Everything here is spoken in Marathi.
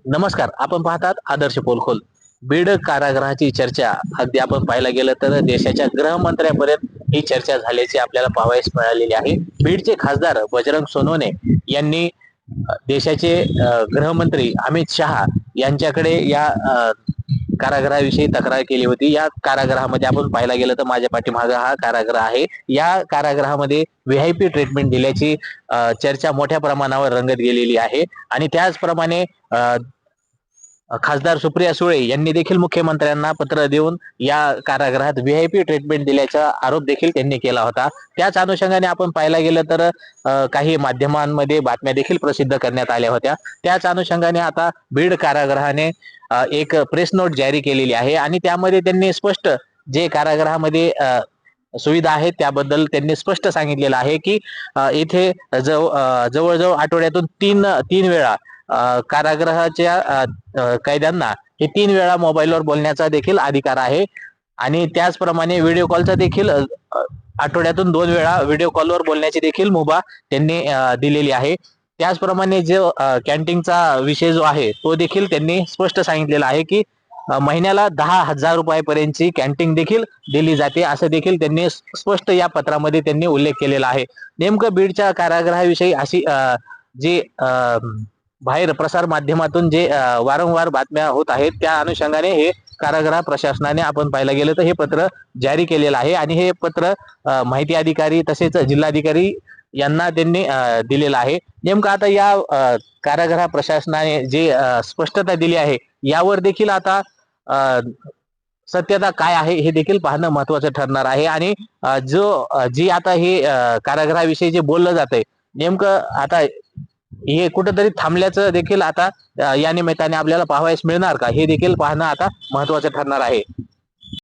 नमस्कार. आपण पाहतात आदर्श पोलखोल. बीड कारागृहाची चर्चा अगदी आपण पाहायला गेलं तर देशाच्या गृहमंत्र्यापर्यंत ही चर्चा झाल्याची आपल्याला पाहावयास मिळालेली आहे. बीडचे खासदार बजरंग सोनवणे यांनी देशाचे गृहमंत्री अमित शहा यांच्याकडे या कारागृहाविषयी तक्रार केली होती. या कारागृहामध्ये आपण पाहायला गेलं तर माझ्या पाठीमागे हा कारागृह आहे. या कारागृहामध्ये व्हीआयपी ट्रीटमेंट दिल्याची चर्चा मोठ्या प्रमाणावर रंगत गेलेली आहे आणि त्याचप्रमाणे खासदार सुप्रिया सुळे यांनी देखील मुख्यमंत्र्यांना पत्र देऊन या कारागृहात व्हीआयपी ट्रीटमेंट दिल्याचा आरोप देखील त्यांनी केला होता. त्याच अनुषंगाने आपण पाहायला गेलं तर काही माध्यमांमध्ये बातम्या देखील प्रसिद्ध करण्यात आल्या होत्या. त्याच अनुषंगाने आता बीड कारागृहाने एक प्रेस नोट जारी केलेली आहे आणि त्यामध्ये त्यांनी स्पष्ट जे कारागृहामध्ये सुविधा आहेत त्याबद्दल त्यांनी स्पष्ट सांगितलेलं आहे की इथे जवळजवळ आठवड्यातून तीन तीन वेळा कारागृहाच्या कैद्यांना हे 3 वेळा मोबाईलवर बोलण्याचा देखील अधिकार आहे आणि त्याचप्रमाणे व्हिडिओ कॉलचा देखील आठवड्यातून 2 वेळा व्हिडिओ कॉलवर बोलण्याची देखील मुभा त्यांनी दिलेली आहे. त्याचप्रमाणे जो कॅन्टीनचा विषय जो आहे तो देखील त्यांनी स्पष्ट सांगितलेला आहे की महिन्याला 10,000 रुपयापर्यंतची कॅन्टीन देखील दिली जाते असं देखील त्यांनी स्पष्ट या पत्रामध्ये त्यांनी उल्लेख केलेला आहे. नेमकं बीडच्या कारागृहाविषयी अशी जी बाहेर प्रसार माध्यमातून जे वारंवार बातम्या होत आहेत त्या अनुषंगाने हे कारागृह प्रशासनाने आपण पाहायला गेलं तर हे पत्र जारी केलेलं आहे आणि हे पत्र माहिती अधिकारी तसेच जिल्हाधिकारी यांना त्यांनी दिलेलं आहे. नेमकं आता या कारागृह प्रशासनाने जे स्पष्टता दिली आहे यावर देखील आता सत्यता काय आहे हे देखील पाहणं महत्वाचं ठरणार आहे आणि जी आता हे कारागृहाविषयी जे बोललं जात आहे नेमकं आता हे कुठंतरी थांबल्याचं देखील आता या निमित्ताने आपल्याला पाहावयास मिळणार का हे देखील पाहणं आता महत्वाचं ठरणार आहे.